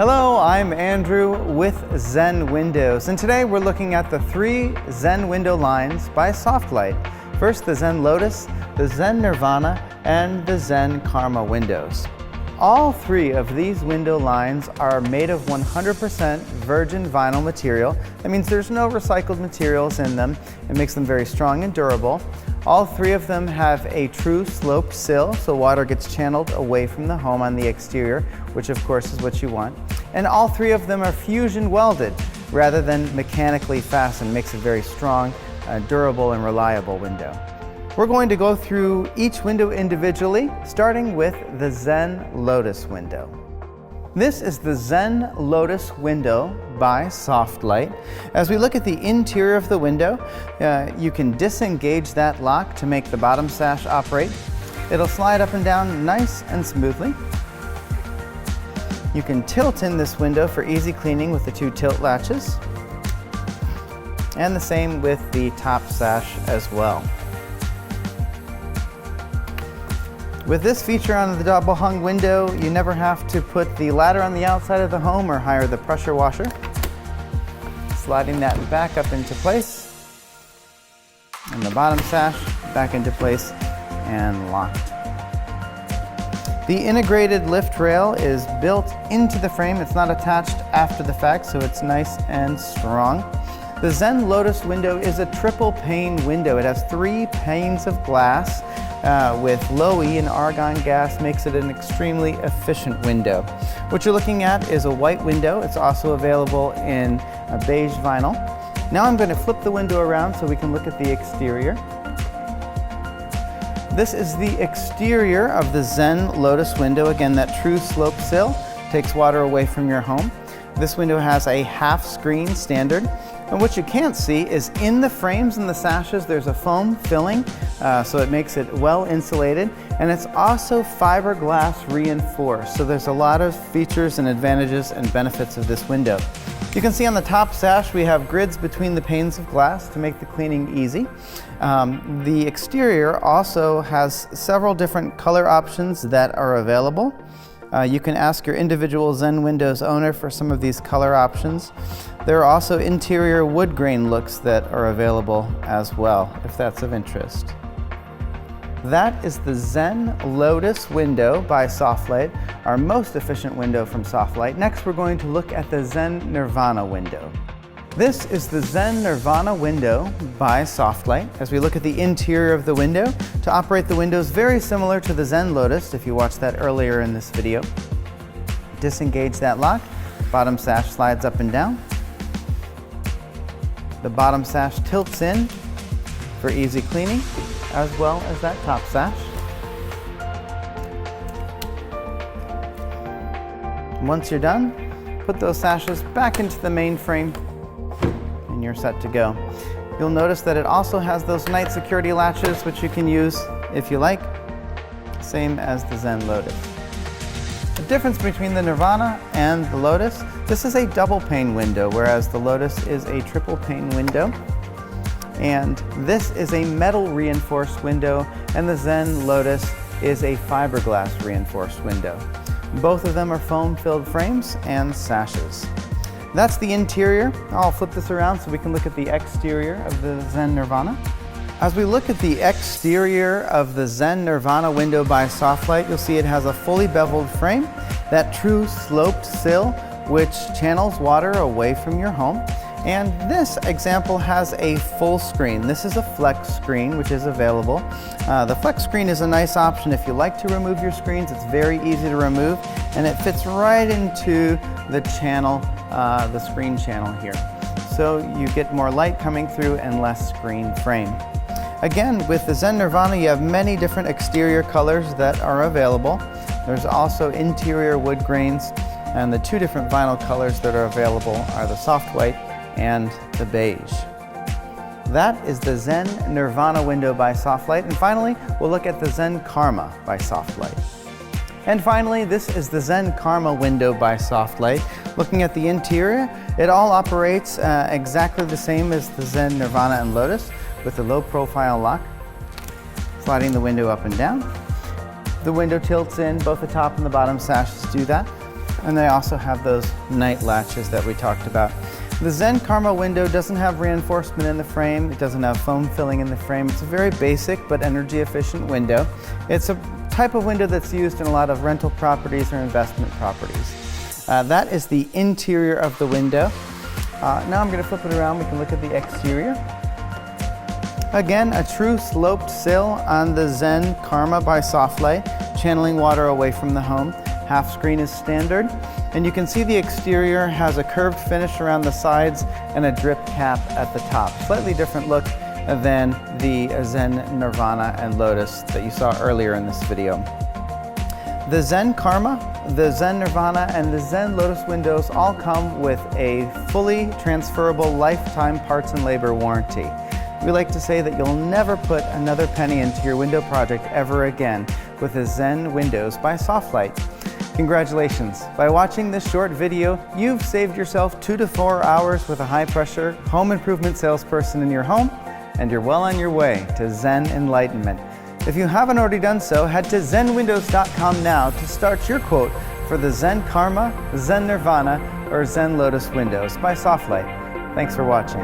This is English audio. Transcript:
Hello, I'm Andrew with Zen Windows, and today we're looking at the 3 Zen window lines by Soft-Lite. First, the Zen Lotus, the Zen Nirvana, and the Zen Karma windows. All 3 of these window lines are made of 100% virgin vinyl material. That means there's no recycled materials in them. It makes them very strong and durable. All 3 of them have a true sloped sill, so water gets channeled away from the home on the exterior, which of course is what you want. And all 3 of them are fusion welded rather than mechanically fastened. Makes a very strong, durable and reliable window. We're going to go through each window individually, starting with the Zen Lotus window. This is the Zen Lotus window by Soft-Lite. As we look at the interior of the window, you can disengage that lock to make the bottom sash operate. It'll slide up and down nice and smoothly. You can tilt in this window for easy cleaning with the 2 tilt latches. And the same with the top sash as well. With this feature on the double hung window, you never have to put the ladder on the outside of the home or hire the pressure washer. Sliding that back up into place, and the bottom sash back into place and locked. The integrated lift rail is built into the frame. It's not attached after the fact, so it's nice and strong. The Zen Lotus window is a triple pane window. It has 3 panes of glass with low E and argon gas makes it an extremely efficient window. What you're looking at is a white window. It's also available in a beige vinyl. Now I'm going to flip the window around so we can look at the exterior. This is the exterior of the Zen Lotus window. Again, that true slope sill takes water away from your home. This window has a half screen standard. And what you can't see is in the frames and the sashes there's a foam filling, so it makes it well insulated, and it's also fiberglass reinforced, so there's a lot of features and advantages and benefits of this window. You can see on the top sash we have grids between the panes of glass to make the cleaning easy. The exterior also has several different color options that are available. You can ask your individual Zen Windows owner for some of these color options. There are also interior wood grain looks that are available as well, if that's of interest. That is the Zen Lotus window by Soft-Lite, our most efficient window from Soft-Lite. Next, we're going to look at the Zen Nirvana window. This is the Zen Nirvana window by Soft-Lite. As we look at the interior of the window, to operate the window is very similar to the Zen Lotus, if you watched that earlier in this video. Disengage that lock, bottom sash slides up and down. The bottom sash tilts in for easy cleaning, as well as that top sash. Once you're done, put those sashes back into the main frame and you're set to go. You'll notice that it also has those night security latches, which you can use if you like, same as the Zen Lotus. The difference between the Nirvana and the Lotus, this is a double pane window, whereas the Lotus is a triple pane window. And this is a metal reinforced window, and the Zen Lotus is a fiberglass reinforced window. Both of them are foam-filled frames and sashes. That's the interior. I'll flip this around so we can look at the exterior of the Zen Nirvana. As we look at the exterior of the Zen Nirvana window by Soft-Lite, you'll see it has a fully beveled frame, that true sloped sill which channels water away from your home. And this example has a full screen. This is a flex screen, which is available. The flex screen is a nice option if you like to remove your screens. It's very easy to remove, and it fits right into the channel, the screen channel here. So you get more light coming through and less screen frame. Again, with the Zen Nirvana, you have many different exterior colors that are available. There's also interior wood grains, and the 2 different vinyl colors that are available are the soft white and the beige. That is the Zen Nirvana window by Soft-Lite. And finally, we'll look at the Zen Karma by Soft-Lite. And finally, this is the Zen Karma window by Soft-Lite. Looking at the interior, it all operates exactly the same as the Zen Nirvana and Lotus, with the low profile lock, sliding the window up and down. The window tilts in, both the top and the bottom sashes do that. And they also have those night latches that we talked about. The Zen Karma window doesn't have reinforcement in the frame. It doesn't have foam filling in the frame. It's a very basic but energy efficient window. It's a type of window that's used in a lot of rental properties or investment properties. That is the interior of the window. Now I'm going to flip it around. We can look at the exterior. Again, a true sloped sill on the Zen Karma by Soft-Lite, channeling water away from the home. Half screen is standard. And you can see the exterior has a curved finish around the sides and a drip cap at the top. Slightly different look than the Zen Nirvana and Lotus that you saw earlier in this video. The Zen Karma, the Zen Nirvana, and the Zen Lotus windows all come with a fully transferable lifetime parts and labor warranty. We like to say that you'll never put another penny into your window project ever again with the Zen Windows by Soft-Lite. Congratulations! By watching this short video, you've saved yourself 2 to 4 hours with a high-pressure home improvement salesperson in your home, and you're well on your way to Zen enlightenment. If you haven't already done so, head to zenwindows.com now to start your quote for the Zen Karma, Zen Nirvana, or Zen Lotus windows by Soft-Lite. Thanks for watching.